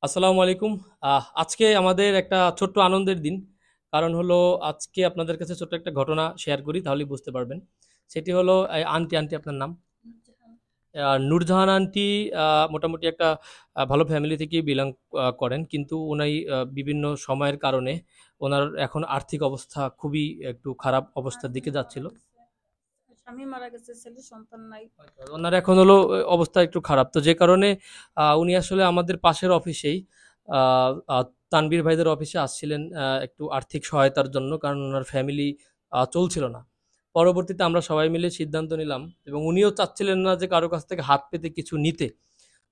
আসসালামু আলাইকুম। আজকে আমাদের একটা ছোট্ট আনন্দের দিন। কারণ হলো আজকে আপনাদের কাছে ছোট্ট একটা ঘটনা শেয়ার করি তাহলেই বুঝতে পারবেন। সেটি হলো আন্টি আপনার নাম? নূরজাহান আন্টি মোটামুটি একটা ভালো ফ্যামিলি থেকেই বিলং করেন। কিন্তু উনি বিভিন্ন সময়ের কারণে উনার এখন আর্থিক অবস্থা খুবই একটু খারাপ অবস্থার দিকে যাচ্ছিল। স্বামী মারা গেছে, ছেলে সন্তান নাই। ওনার এখন হলো অবস্থা একটু খারাপ। তো যে কারণে উনি আসলে আমাদের পাশের অফিসেই আ আ তানভীর ভাইদের অফিসে আসছিলেন একটু আর্থিক সহায়তার জন্য। কারণ উনার ফ্যামিলি চলছিল না। পরবর্তীতে আমরা সবাই মিলে সিদ্ধান্ত নিলাম এবং উনিও চাচ্ছিলেন না যে কারো কাছ থেকে হাত পেতে কিছু নিতে।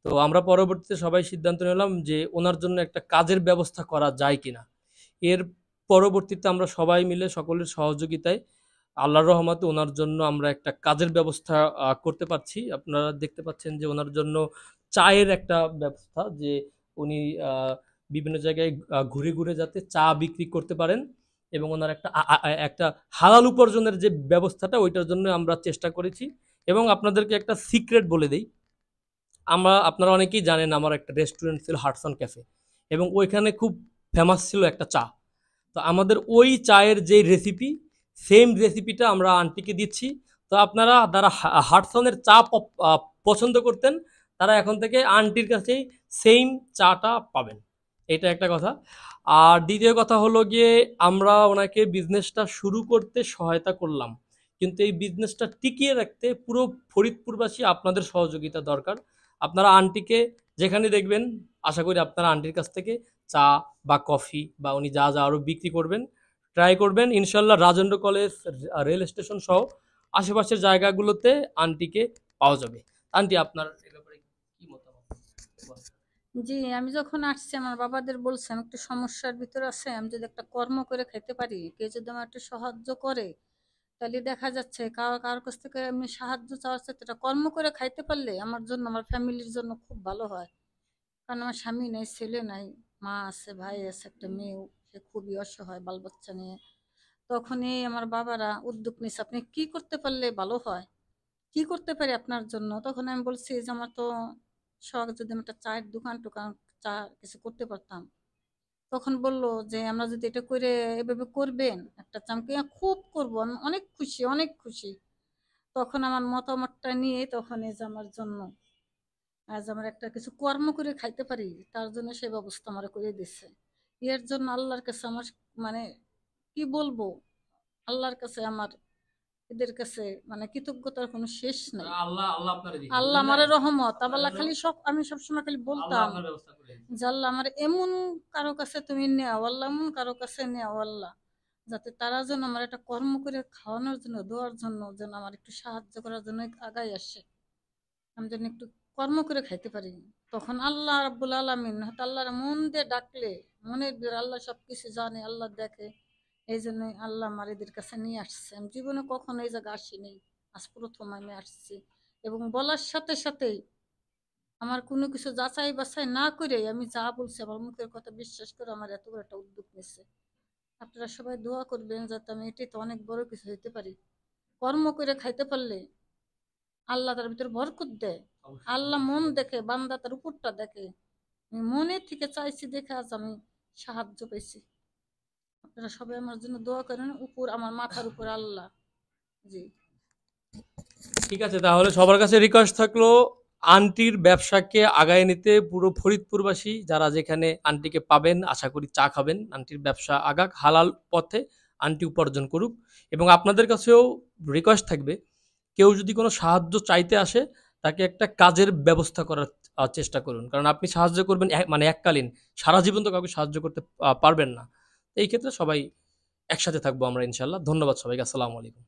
তো আমরা পরবর্তীতে সবাই সিদ্ধান্ত নিলাম যে উনার জন্য একটা কাজের ব্যবস্থা করা যায় কিনা। এর পরবর্তীতে আমরা সবাই মিলে সকলের সহযোগিতায় আল্লাহর রহমতে ওনার জন্য আমরা একটা কাজের ব্যবস্থা করতে পারছি। আপনারা দেখতে পাচ্ছেন যে ওনার জন্য চায়ের একটা ব্যবস্থা যে উনি আ বিভিন্ন জায়গায় ঘুরে যাতে চা বিক্রি করতে পারেন এবং ওনার একটা একটা হালাল উপার্জনের যে ব্যবস্থাটা ওইটার জন্য আমরা চেষ্টা করেছি এবং আপনাদেরকে একটা সিক্রেট বলে দেই। আপনারা অনেকেই জানেন আমার একটা রেস্টুরেন্ট ছিল হাটসন ক্যাফে এবং ওইখানে খুব ফেমাস ছিল একটা চা। তো আমাদের ওই চায়ের যে রেসিপি সেম রেসিপিটা আমরা আন্টিকে দিচ্ছি। তো আপনারা যারা হাটসনের চা পছন্দ করতেন তারা এখন থেকে আন্টির কাছেই সেম চাটা পাবেন। এটা একটা কথা। আর দ্বিতীয় কথা হলো গিয়ে আমরা ওনাকে বিজনেসটা শুরু করতে সহায়তা করলাম, কিন্তু এই বিজনেসটা টিকিয়ে রাখতে পুরো ফরিদপুরবাসী আপনাদের সহযোগিতা দরকার। আপনারা আন্টিকে যেখানে দেখবেন আশা করি আপনারা আন্টির কাছ থেকে চা বা কফি বা উনি যা যা আরও বিক্রি করবেন ট্রাই করবেন। ইনশাল্লাহ রাজেন্দ্র কলেজ রেল স্টেশন সহ আশেপাশের জায়গাগুলোতে আন্টিকে পাওয়া যাবে। আন্টি আপনার এ ব্যাপারে কি মতামত? জি, আমি যখন আসছি আমার বাবাদের বলছি আমি একটু সমস্যার ভিতর আছে, আমি যদি একটা কর্ম করে খেতে পারি, কেউ যদি আমার একটু সাহায্য করে, তাহলে দেখা যাচ্ছে কারোর কাছ থেকে এমনি সাহায্য চাওয়ার সাথে একটা কর্ম করে খাইতে পারলে আমার জন্য, আমার ফ্যামিলির জন্য খুব ভালো হয়। কারণ আমার স্বামী নেই, ছেলে নাই, মা আছে, ভাই আছে, একটা মেয়েও, সে খুবই অসহায় বাল বাচ্চা নিয়ে। তখনই আমার বাবারা উদ্যোগ নিচ্ছে, আপনি কি করতে পারলে ভালো হয়, কি করতে পারি আপনার জন্য? তখন আমি বলছি যে আমার তো শখ, যদি আমি একটা চায়ের দোকান টোকান, চা কিছু করতে পারতাম। তখন বলল যে আমরা যদি এটা করে এভাবে করবেন একটা চা, আমি কই, খুব করব, আমি অনেক খুশি, অনেক খুশি। তখন আমার মতামতটা নিয়ে তখন এই যে আমার জন্য আজ আমার একটা কিছু কর্ম করে খাইতে পারি, তার জন্য সে ব্যবস্থা আমার করে দিচ্ছে। এর জন্য আল্লাহর কাছে আমার মানে কি বলবো, আল্লাহর কাছে আমার, এদের কাছে মানে কৃতজ্ঞতার কোনো শেষ মানে নাই। আল্লাহ আল্লাহ আপনারে দিছে আল্লাহ বুঝেন আমার নাই? রহমত, আপনার আবার জন্য খালি সব, আমি সবসময় খালি আল্লাহ বলতাম আপনার ব্যবস্থা করে দিছে। যে আল্লাহ আমার এমন কারো কাছে তুমি নেও আল্লাহ, এমন কারো কাছে নেও আল্লাহ, যাতে তারা যেন আমার একটা কর্ম করে খাওয়ানোর জন্য, দেওয়ার জন্য, যেন আমার একটু সাহায্য করার জন্য আগাই আসে, আমি যেন একটু কর্ম করে খাইতে পারি। তখন আল্লাহ রাব্বুল আলামিন, হয়তো আল্লাহর মন দিয়ে ডাকলে, মনের ভিতরে আল্লাহ সবকিছু জানে, আল্লাহ দেখে। এই জন্যই আল্লাহ আমার এদের কাছে নিয়ে আসছে। আমি জীবনে কখনো এই জায়গা আসিনি, আজ প্রথম আমি আসছি। এবং বলার সাথে সাথেই আমার কোনো কিছু যাচাই বাছাই না করে আমি যা বলছি আমার মুখের কথা বিশ্বাস করে আমার এত বড় একটা উদ্যোগ নিচ্ছে। আপনারা সবাই দোয়া করবেন যাতে আমি এটি তো অনেক বড় কিছু হইতে পারি। কর্ম করে খাইতে পারলে আল্লাহ তার ভিতরে বরকত দেয়। অবশ্যই আল্লাহ মন অবশ্যই দেখে, বান্দা তার উপরটা দেখে। আমি মনে থেকে চাইছি দেখে আজ আমি সাহায্য পেয়েছি। আপনারা সবাই আমার জন্য দোয়া করেন, উপর আমার মাথার উপর আল্লাহ। জি। ঠিক আছে, তাহলে সবার কাছে রিকোয়েস্ট থাকলো আন্টির ব্যবসাকে আগায় নিতে পুরো ফরিদপুরবাসী যারা যেখানে আন্টিকে পাবেন আশা করি চা খাবেন। আন্টির ব্যবসা আগাক হালাল পথে, আন্টি উপার্জন করুক এবং আপনাদের কাছেও রিকোয়েস্ট থাকবে কেউ যদি কোনো সাহায্য চাইতে আসে তাকে একটা কাজের ব্যবস্থা করার চেষ্টা করুন। কারণ আপনি সাহায্য করবেন মানে এককালীন, সারা জীবন তো কাউকে সাহায্য করতে পারবেন না। এই ক্ষেত্রে সবাই একসাথে থাকবো আমরা ইনশাল্লাহ। ধন্যবাদ সবাইকে। আসসালামু আলাইকুম।